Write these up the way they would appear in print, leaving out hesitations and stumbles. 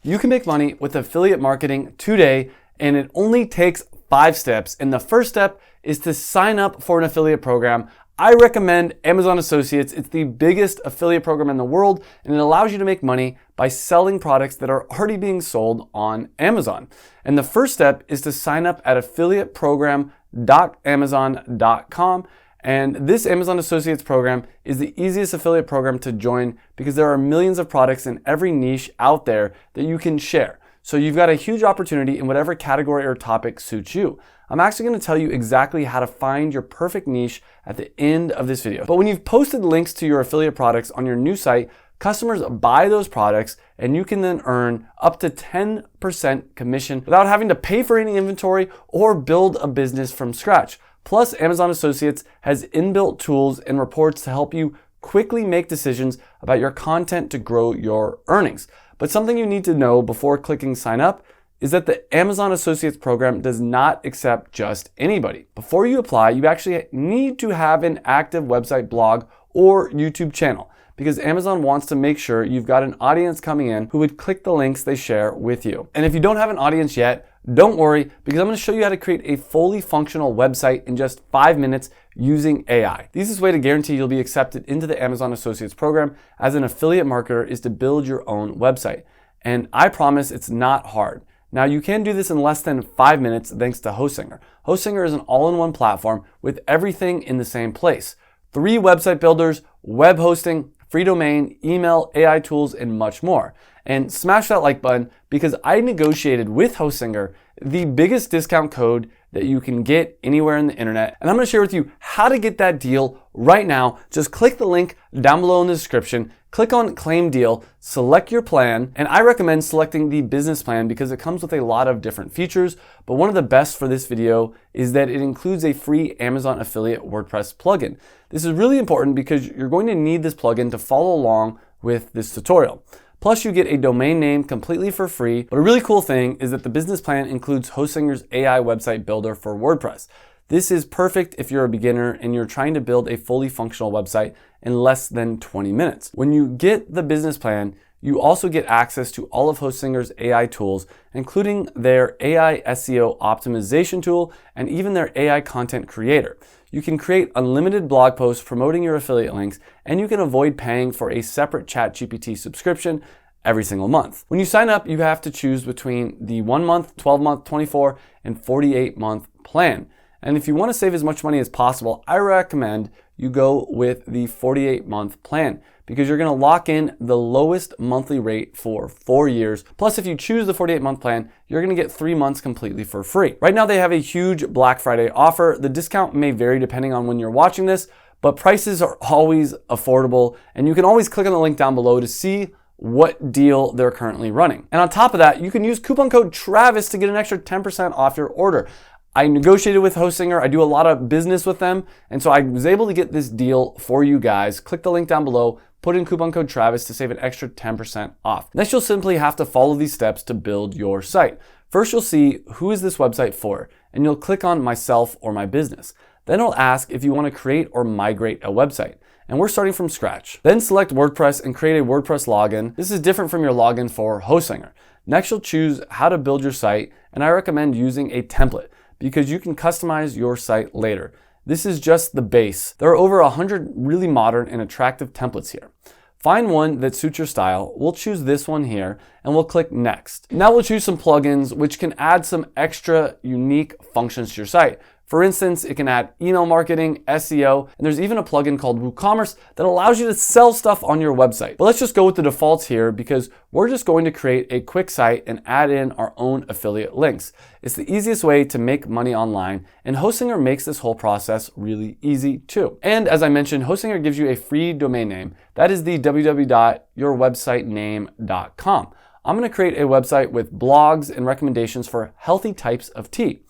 You can make money with affiliate marketing today, and it only takes 5 steps. And the first step is to sign up for an affiliate program. I recommend Amazon Associates. It's the biggest affiliate program in the world, and it allows you to make money by selling products that are already being sold on Amazon. And the first step is to sign up at affiliateprogram.amazon.com. And this Amazon Associates program is the easiest affiliate program to join because there are millions of products in every niche out there that you can share. So you've got a huge opportunity in whatever category or topic suits you. I'm actually going to tell you exactly how to find your perfect niche at the end of this video. But when you've posted links to your affiliate products on your new site, customers buy those products and you can then earn up to 10% commission without having to pay for any inventory or build a business from scratch. Plus, Amazon Associates has inbuilt tools and reports to help you quickly make decisions about your content to grow your earnings. But something you need to know before clicking sign up is that the Amazon Associates program does not accept just anybody. Before you apply, you actually need to have an active website, blog, or YouTube channel because Amazon wants to make sure you've got an audience coming in who would click the links they share with you. And if you don't have an audience yet, don't worry because I'm going to show you how to create a fully functional website in just 5 minutes using AI. The easiest way to guarantee you'll be accepted into the Amazon Associates program as an affiliate marketer is to build your own website. And I promise it's not hard. Now, you can do this in less than 5 minutes thanks to Hostinger. Hostinger is an all-in-one platform with everything in the same place. 3 website builders, web hosting, free domain, email, AI tools, and much more. And smash that like button because I negotiated with Hostinger the biggest discount code that you can get anywhere in the internet. And I'm going to share with you how to get that deal right now. Just click the link down below in the description, click on claim deal, select your plan, and I recommend selecting the business plan because it comes with a lot of different features. But one of the best for this video is that it includes a free Amazon affiliate WordPress plugin. This is really important because you're going to need this plugin to follow along with this tutorial. Plus, you get a domain name completely for free. But a really cool thing is that the business plan includes Hostinger's AI website builder for WordPress. This is perfect if you're a beginner and you're trying to build a fully functional website in less than 20 minutes. When you get the business plan, you also get access to all of Hostinger's AI tools, including their AI SEO optimization tool and even their AI content creator. You can create unlimited blog posts promoting your affiliate links, and you can avoid paying for a separate ChatGPT subscription every single month. When you sign up, you have to choose between the 1 month, 12 month, 24, and 48 month plan. And if you want to save as much money as possible, I recommend you go with the 48 month plan because you're going to lock in the lowest monthly rate for 4 years. Plus, if you choose the 48 month plan, you're going to get 3 months completely for free. Right now, they have a huge Black Friday offer. The discount may vary depending on when you're watching this, but prices are always affordable. And you can always click on the link down below to see what deal they're currently running. And on top of that, you can use coupon code Travis to get an extra 10% off your order. I negotiated with Hostinger. I do a lot of business with them. And so I was able to get this deal for you guys. Click the link down below, put in coupon code Travis to save an extra 10% off. Next, you'll simply have to follow these steps to build your site. First, you'll see who is this website for, and you'll click on myself or my business. Then it'll ask if you want to create or migrate a website. And we're starting from scratch. Then select WordPress and create a WordPress login. This is different from your login for Hostinger. Next, you'll choose how to build your site, and I recommend using a template because you can customize your site later. This is just the base. There are over 100 really modern and attractive templates here. Find one that suits your style. We'll choose this one here and we'll click next. Now we'll choose some plugins which can add some extra unique functions to your site. For instance, it can add email marketing, SEO, and there's even a plugin called WooCommerce that allows you to sell stuff on your website. But let's just go with the defaults here because we're just going to create a quick site and add in our own affiliate links. It's the easiest way to make money online, and Hostinger makes this whole process really easy too. And as I mentioned, Hostinger gives you a free domain name. That is the www.yourwebsitename.com. I'm going to create a website with blogs and recommendations for healthy types of tea.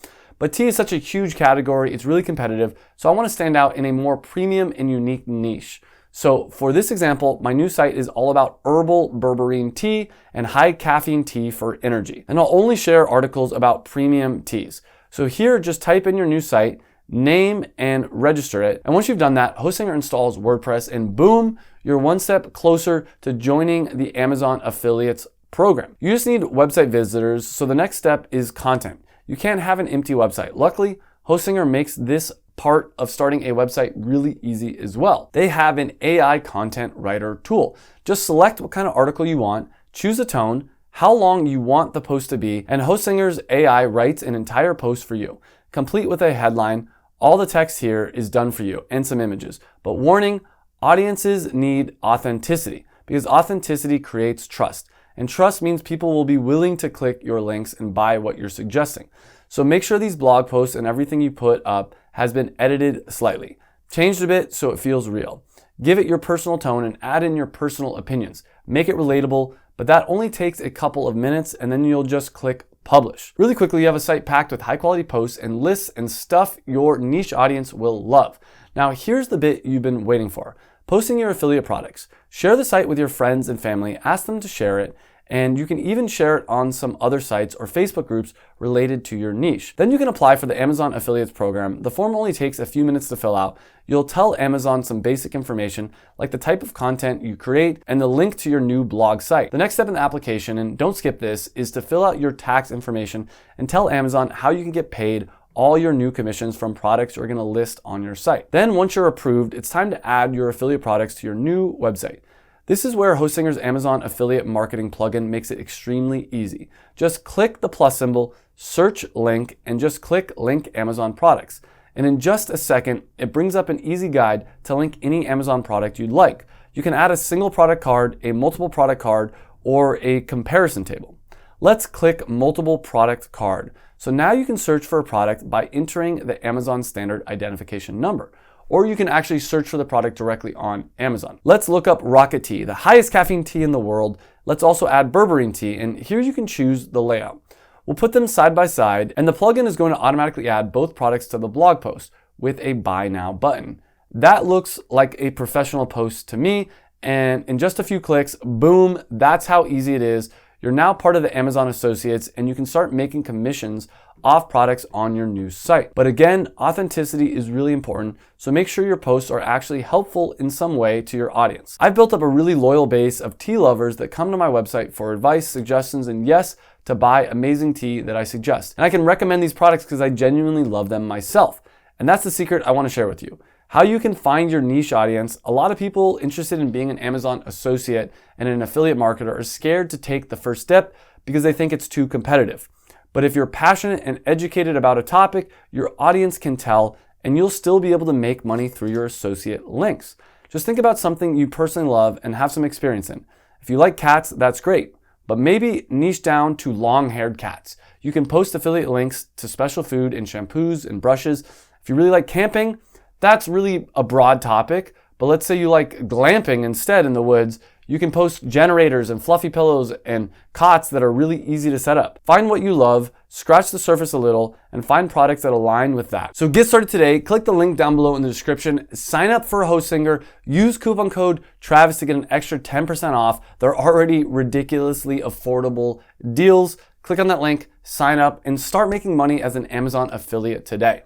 But tea is such a huge category, it's really competitive, so I want to stand out in a more premium and unique niche. So for this example, my new site is all about herbal berberine tea and high caffeine tea for energy. And I'll only share articles about premium teas. So here, just type in your new site, name, and register it. And once you've done that, Hostinger installs WordPress, and boom, you're one step closer to joining the Amazon Affiliates program. You just need website visitors, so the next step is content. You can't have an empty website. Luckily, Hostinger makes this part of starting a website really easy as well. They have an AI content writer tool. Just select what kind of article you want, choose a tone, how long you want the post to be, and Hostinger's AI writes an entire post for you, complete with a headline. All the text here is done for you and some images. But warning, audiences need authenticity because authenticity creates trust. And trust means people will be willing to click your links and buy what you're suggesting. So make sure these blog posts and everything you put up has been edited slightly. Changed a bit so it feels real. Give it your personal tone and add in your personal opinions. Make it relatable, but that only takes a couple of minutes and then you'll just click publish. Really quickly, you have a site packed with high quality posts and lists and stuff your niche audience will love. Now here's the bit you've been waiting for. Posting your affiliate products. Share the site with your friends and family, ask them to share it, and you can even share it on some other sites or Facebook groups related to your niche. Then you can apply for the Amazon Affiliates program. The form only takes a few minutes to fill out. You'll tell Amazon some basic information like the type of content you create and the link to your new blog site. The next step in the application, and don't skip this, is to fill out your tax information and tell Amazon how you can get paid all your new commissions from products you're gonna list on your site. Then once you're approved, it's time to add your affiliate products to your new website. This is where Hostinger's Amazon affiliate marketing plugin makes it extremely easy. Just click the plus symbol, search link, and just click link Amazon products. And in just a second, it brings up an easy guide to link any Amazon product you'd like. You can add a single product card, a multiple product card, or a comparison table. Let's click multiple product card. So now you can search for a product by entering the Amazon standard identification number. Or you can actually search for the product directly on Amazon. Let's look up Rocket Tea, the highest caffeine tea in the world. Let's also add berberine tea, and here you can choose the layout. We'll put them side by side, and the plugin is going to automatically add both products to the blog post with a buy now button. That looks like a professional post to me, and in just a few clicks, boom, that's how easy it is. You're now part of the Amazon Associates, and you can start making commissions off products on your new site. But again, authenticity is really important, so make sure your posts are actually helpful in some way to your audience. I've built up a really loyal base of tea lovers that come to my website for advice, suggestions, and yes, to buy amazing tea that I suggest. And I can recommend these products because I genuinely love them myself. And that's the secret I want to share with you. How you can find your niche audience. A lot of people interested in being an Amazon associate and an affiliate marketer are scared to take the first step because they think it's too competitive. But if you're passionate and educated about a topic, your audience can tell, and you'll still be able to make money through your associate links. Just think about something you personally love and have some experience in. If you like cats, that's great, but maybe niche down to long-haired cats. You can post affiliate links to special food and shampoos and brushes. If you really like camping, that's really a broad topic, but let's say you like glamping instead in the woods. You can post generators and fluffy pillows and cots that are really easy to set up. Find what you love, scratch the surface a little, and find products that align with that. So get started today. Click the link down below in the description. Sign up for Hostinger. Use coupon code Travis to get an extra 10% off. They're already ridiculously affordable deals. Click on that link, sign up, and start making money as an Amazon affiliate today.